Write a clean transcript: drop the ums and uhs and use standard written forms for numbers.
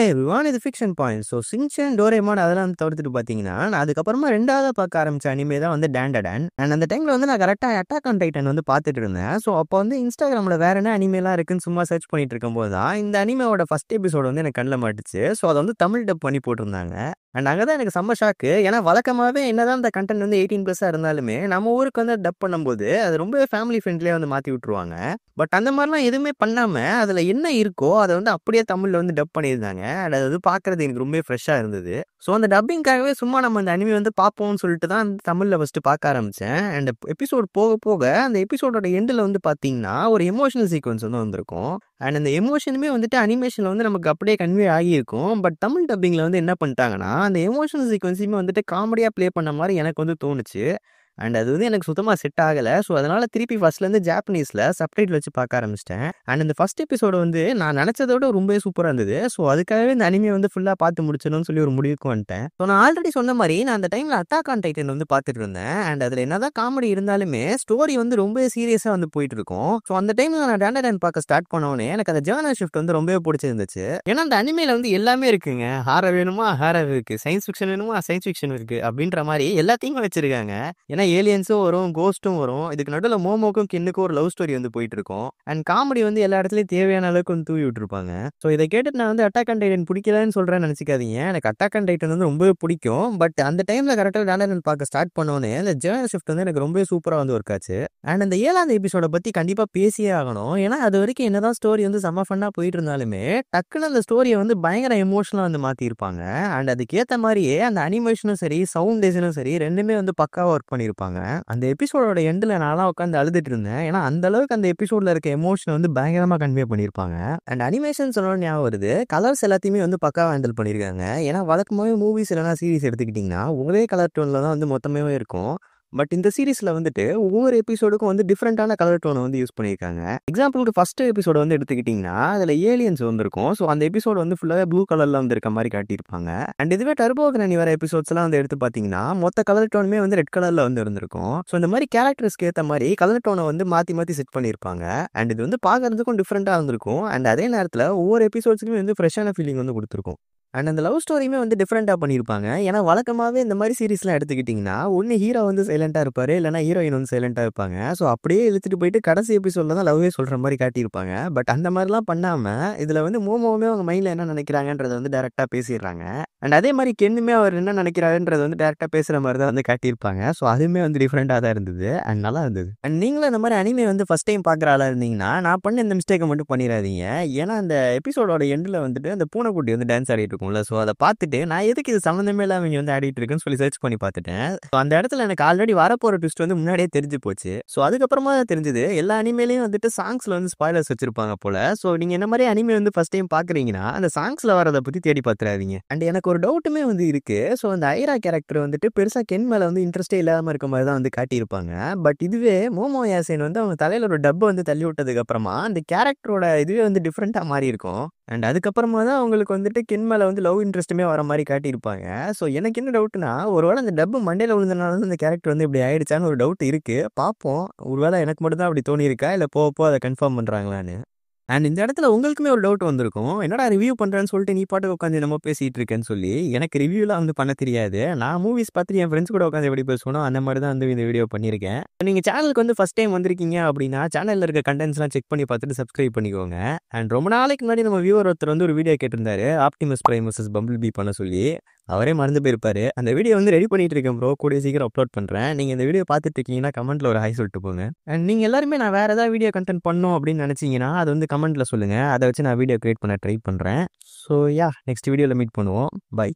Everyone இது fiction point. So Shinchan, Doraemon அதெல்லாம் வந்து தவிர்த்துட்டு பார்த்தீங்கன்னா, நான் அதுக்கப்புறமா 2வதா பார்க்க ஆரம்பிச்ச அனிமே தான் வந்து டேண்டடான். அண்ட் அந்த டைம்ல வந்து நான் கரெக்ட்டா அட்டாக் ஆன் டைட்டன் வந்து பார்த்துட்டு இருந்தேன். ஸோ அப்போ வந்து இன்ஸ்டாகிராம்ல வேற என்ன அனிமேலாம் இருக்குன்னு சும்மா சர்ச் பண்ணிட்டு இருக்கும்போது தான் இந்த அனிமேவோட ஃபர்ஸ்ட் எபிசோட் வந்து எனக்கு கண்ல மாட்டுச்சு. ஸோ அத வந்து தமிழ் டப் பண்ணி போட்டிருந்தாங்க. அண்ட் அங்க தான் எனக்கு செம்ம ஷாக்கு. ஏன்னா வழக்கமாவே என்னதான் இந்த கன்டென்ட் வந்து 18+ இருந்தாலுமே, நம்ம ஊருக்கு வந்து டப் பண்ணும்போது அது ரொம்பவே ஃபேமிலி ஃப்ரெண்ட்லியா வந்து மாத்தி விட்டுருவாங்க. பட் அந்த மாரிலாம் எதுவுமே பண்ணாம, அதுல என்ன இருக்கோ அத வந்து அப்படியே தமிழ்ல வந்து டப் பண்ணியிருந்தாங்க. அண்ட் அது வந்து பார்க்கறது எனக்கு ரொம்பவே ஃப்ரெஷ்ஷா இருந்தது. ஸோ அந்த டப்பிங்காகவே சும்மா நம்ம அந்த அனிமே வந்து பார்ப்போம்னு சொல்லிட்டு தான் தமிழ்ல ஃபர்ஸ்ட் பார்க்க ஆரம்பிச்சேன். அண்ட் எபிசோட் போக போக அந்த எபிசோடோட எண்டுல வந்து பார்த்தீங்கன்னா, ஒரு எமோஷனல் சீக்வென்ஸ் வந்து வந்திருக்கும். அண்ட் அந்த எமோஷனுமே வந்துட்டு அனிமேஷன்ல வந்து நமக்கு அப்படியே கன்வே ஆகியிருக்கும். பட் தமிழ் டப்பிங்ல வந்து என்ன பண்ணிட்டாங்கன்னா, அந்த எமோஷனல் சீக்வென்ஸையுமே வந்துட்டு காமெடியா ப்ளே பண்ண மாரி எனக்கு வந்து தோணுச்சு. அண்ட் அது வந்து எனக்கு சுத்தமா செட் ஆகல. ஸோ அதனால திருப்பி ஃபர்ஸ்ட்லேருந்து ஜாப்பனீஸ்ல சப்டைட்டில் வச்சு பார்க்க ஆரம்பிச்சிட்டேன். அண்ட் இந்த ஃபர்ஸ்ட் எபிசோடு வந்து நான் நினச்சத விட ரொம்பவே சூப்பரா இருந்தது. ஸோ அதுக்காகவே இந்த அனிமே வந்து ஃபுல்லா பார்த்து முடிச்சிடணும்னு சொல்லி ஒரு முடிவுக்கு வந்துட்டேன். ஸோ நான் ஆல்ரெடி சொன்ன மாரி நான் அந்த டைம்ல அட்டாக் ஆன் டைட்டன் வந்து பார்த்துட்டு இருந்தேன். அண்ட் அதில் என்னதான் காமெடி இருந்தாலுமே ஸ்டோரி வந்து ரொம்பவே சீரியஸா வந்து போயிட்டு இருக்கும். ஸோ அந்த டைம்ல நான் டேண்டடான் பார்க்க ஸ்டார்ட் பண்ணோடனே எனக்கு அந்த ஜர்னல் ஷிஃப்ட் வந்து ரொம்பவே பிடிச்சிருந்துச்சு. ஏன்னா அந்த அனிமேல வந்து எல்லாமே இருக்குங்க. ஹாரர் வேணுமா ஹாரர் இருக்கு, சயின்ஸ் ஃபிக்ஷன் வேணுமா சயின்ஸ் ஃபிக்ஷன் இருக்கு அப்படின்ற மாதிரி எல்லாத்தையும் வச்சிருக்காங்க. ஏன்னா ஏலியன்ஸும் வரும், கோஸ்ட்டும் வரும். இதுக்கு நடுவில் மோமோக்கும் கின்னுக்கும் ஒரு லவ் ஸ்டோரி வந்து போயிட்டு இருக்கும். அண்ட் காமெடி வந்து எல்லா இடத்துலயும் தேவையான அளவுக்கு வந்து தூவி விட்டுருப்பாங்க. ஸோ இதை கேட்டுட்டு நான் வந்து அட்டாக் ஆன் டைட்டன் பிடிக்கலன்னு சொல்றேன்னு நினைச்சிக்காதீங்க. எனக்கு அட்டாக் ஆன் டைட்டன் வந்து ரொம்பவே பிடிக்கும். பட் அந்த டைம்ல கரெக்டாக டேண்டடான் பார்க்க ஸ்டார்ட் பண்ணோன்னே அந்த ஜர்னல் ஷிஃப்ட் வந்து எனக்கு ரொம்பவே சூப்பராக வந்து ஒர்க் ஆச்சு. அண்ட் அந்த 7வது எபிசோட பத்தி கண்டிப்பா பேசியே ஆகணும். ஏன்னா அது வரைக்கும் என்னதான் ஸ்டோரி வந்து செம்ம ஃபன்னா போயிட்டு இருந்தாலுமே டக்குன்னு அந்த ஸ்டோரியை வந்து பயங்கர எமோஷனலா வந்து மாத்திருப்பாங்க. அண்ட் அதுக்கேற்ற மாதிரியே அந்த அனிமேஷனும் சரி, சவுண்ட் டிசைனும் சரி, ரெண்டுமே வந்து பக்காவா ஒர்க் பண்ணியிருப்பாங்க. அந்த எபிசோடோட எண்டில் நான்லாம் உட்காந்து அழுதுட்டு இருந்தேன். ஏன்னா அந்த அளவுக்கு அந்த எபிசோட்ல இருக்க எமோஷனை வந்து பயங்கரமா கன்வே பண்ணியிருப்பாங்க. அண்ட் அனிமேஷன் சொன்ன ஞாபகம் வருது, கலர்ஸ் எல்லாத்தையுமே வந்து பக்காவா ஹேண்டில் பண்ணியிருக்காங்க. ஏன்னா வழக்கமாகவே மூவிஸ் இல்லைனா சீரிஸ் எடுத்துக்கிட்டிங்கன்னா ஒரே கலர் டோனில் தான் வந்து மொத்தமே இருக்கும். பட் இந்த சீரிஸ்ல வந்துட்டு ஒவ்வொரு எபிசோடுக்கும் வந்து டிஃப்ரெண்டான கலர் டோனை வந்து யூஸ் பண்ணியிருக்காங்க. எக்ஸாம்பிளுக்கு ஃபர்ஸ்ட் எபிசோட வந்து எடுத்துக்கிட்டிங்கன்னா அதில் ஏலியன்ஸ் வந்திருக்கும். ஸோ அந்த எபிசோட் வந்து ஃபுல்லாகவே ப்ளூ கலரில் வந்து இருக்க மாதிரி காட்டியிருப்பாங்க. அண்ட் இதுவே டர்போ கிரானி வர எபிசோட்ஸ்லாம் வந்து எடுத்து பார்த்தீங்கன்னா மொத்த கலர் டோனுமே வந்து ரெட் கலரில் வந்து இருந்திருக்கும். ஸோ இந்த மாதிரி கேரக்டர்ஸ்க்கு ஏற்ற மாதிரி கலர் டோனை வந்து மாற்றி மாற்றி செட் பண்ணியிருப்பாங்க. அண்ட் இது வந்து பார்க்கறதுக்கும் டிஃப்ரெண்ட்டாக இருந்திருக்கும். அண்ட் அதே நேரத்தில் ஒவ்வொரு எபிசோட்ஸுக்குமே வந்து ஃப்ரெஷ்ஷான ஃபீலிங் வந்து கொடுத்துருக்கும். அண்ட் அந்த லவ் ஸ்டோரியுமே வந்து டிஃப்ரெண்ட்டாக பண்ணியிருப்பாங்க. ஏன்னா வழக்கமாகவே இந்த மாதிரி சீரிஸ்லாம் எடுத்துக்கிட்டிங்கன்னா ஒன்று ஹீரோ வந்து சைலண்ட்டாக இருப்பார், இல்லைனா ஹீரோயின் வந்து சைலண்ட்டாக இருப்பாங்க. ஸோ அப்படியே இழுத்துட்டு போயிட்டு கடைசி எபிசோடில் தான் லவ்வே சொல்கிற மாதிரி காட்டியிருப்பாங்க. பட் அந்த மாதிரிலாம் பண்ணாமல் இதில் வந்து மோமோவுமே அவங்க மைண்டில் என்ன நினைக்கிறாங்கன்றதை வந்து டேரெக்டாக பேசிடுறாங்க. அண்ட் அதே மாதிரி கென்னுமே அவர் என்ன நினைக்கிறாருன்றதை வந்து டேரெக்டாக பேசுகிற மாதிரி தான் வந்து காட்டியிருப்பாங்க. ஸோ அதுவுமே வந்து டிஃப்ரெண்ட்டாக தான் இருந்தது. அண்ட் நல்லா இருந்தது. அண்ட் நீங்களும் இந்த மாதிரி அனிமே வந்து ஃபஸ்ட் டைம் பார்க்குற ஆளாக இருந்தீங்கன்னா நான் பண்ண இந்த மிஸ்டேக்கை மட்டும் பண்ணிடாதீங்க. ஏன்னா அந்த எபிசோடோட எண்டில் வந்துட்டு அந்த பூனைக்குட்டி வந்து டான்ஸ் ஆடிட்டு இருக்கும். ஸோ அதை பார்த்துட்டு நான் எதுக்கு இது சம்மந்தமே இல்லாமல் இங்கே வந்து ஆடிட்டு இருக்குன்னு சொல்லி சர்ச் பண்ணி பார்த்துட்டேன். ஸோ அந்த இடத்துல எனக்கு ஆல்ரெடி வரப்போகிற ட்விஸ்ட் வந்து முன்னாடியே தெரிஞ்சு போச்சு. ஸோ அதுக்கப்புறமா தான் தெரிஞ்சது எல்லா அனிமேலையும் வந்துட்டு சாங்ஸில் வந்து ஸ்பாய்லர்ஸ் வச்சிருப்பாங்க போல. ஸோ நீங்கள் என்ன மாதிரி அனிமே வந்து ஃபர்ஸ்ட் டைம் பார்க்குறீங்கன்னா அந்த சாங்ஸில் வரதை பற்றி தேடி பார்த்துறாதீங்க. அண்ட் எனக்கு ஒரு டவுட்டுமே வந்து இருக்கு. ஸோ அந்த ஐரா கேரக்டர் வந்துட்டு பெருசாக கென் மேலே வந்து இன்ட்ரெஸ்டே இல்லாமல் இருக்க மாதிரி தான் வந்து காட்டியிருப்பாங்க. பட் இதுவே மோமோ யாசேன் வந்து அவங்க தலையில் ஒரு டப்பை வந்து தள்ளி விட்டதுக்கு அப்புறமா அந்த கேரக்டரோட இதுவே வந்து டிஃப்ரெண்ட்டாக மாறி இருக்கும். அண்ட் அதுக்கப்புறமா தான் அவங்களுக்கு வந்துட்டு கென் மேலே வந்து லவ் இன்ட்ரெஸ்ட்டுமே வர மாதிரி காட்டியிருப்பாங்க. ஸோ எனக்கு என்ன டவுட்னா ஒருவேளை அந்த டப்பு மண்டையில் விழுந்தனால வந்து இந்த கேரக்டர் வந்து இப்படி ஆயிடுச்சான்னு ஒரு டவுட் இருக்குது. பார்ப்போம். ஒருவேளை எனக்கு மட்டும் தான் அப்படி தோணியிருக்கா இல்லை போக அதை கன்ஃபார்ம் பண்ணுறாங்களான்னு. அண்ட் இந்த இடத்துல உங்களுக்குமே ஒரு டவுட் வந்திருக்கும். என்னடா ரிவ்யூ பண்ணுறேன்னு சொல்லிட்டு நீ பாட்டுக்கு உட்காந்து நம்ம பேசிகிட்டு இருக்கேன்னு சொல்லி. எனக்கு ரிவ்யூலாம் வந்து பண்ண தெரியாது. நான் மூவிஸ் பார்த்துட்டு என் ஃப்ரெண்ட்ஸ் கூட உட்காந்து எப்படி பேசணும் அந்த மாதிரி தான் வந்து இந்த வீடியோ பண்ணியிருக்கேன். நீங்கள் சேனலுக்கு வந்து ஃபஸ்ட் டைம் வந்திருக்கீங்க அப்படின்னா சேனலில் இருக்க கண்டென்ட்ஸ்லாம் செக் பண்ணி பார்த்துட்டு சப்ஸ்கிரைப் பண்ணிக்கோங்க. அண்ட் ரொம்ப நாளைக்கு முன்னாடி நம்ம வியூவர் ஒருத்தர் வந்து ஒரு வீடியோ கேட்டிருந்தாரு, ஆப்டிமஸ் பிரைம் vs பம்பிள் பீ பண்ண சொல்லி. அவரே மறந்து போயிருப்பாரு. அந்த வீடியோ வந்து ரெடி பண்ணிட்டு இருக்கேன் ப்ரோ, கூடிய சீக்கிரம் அப்லோட் பண்ணுறேன். நீங்கள் இந்த வீடியோ பார்த்துட்டு இருக்கீங்கன்னா கமெண்ட்டில் ஒரு ஹாய் சொல்லிட்டு போங்க. அண்ட் நீங்கள் எல்லாருமே நான் வேறு ஏதாவது வீடியோ கண்டென்ட் பண்ணணும் அப்படின்னு நினச்சிங்கன்னா அது வந்து கமெண்ட்டில் சொல்லுங்கள். அதை வச்சு நான் வீடியோ கிரியேட் பண்ண ட்ரை பண்ணுறேன். ஸோ யா, நெக்ஸ்ட் வீடியோவில் மீட் பண்ணுவோம். பை.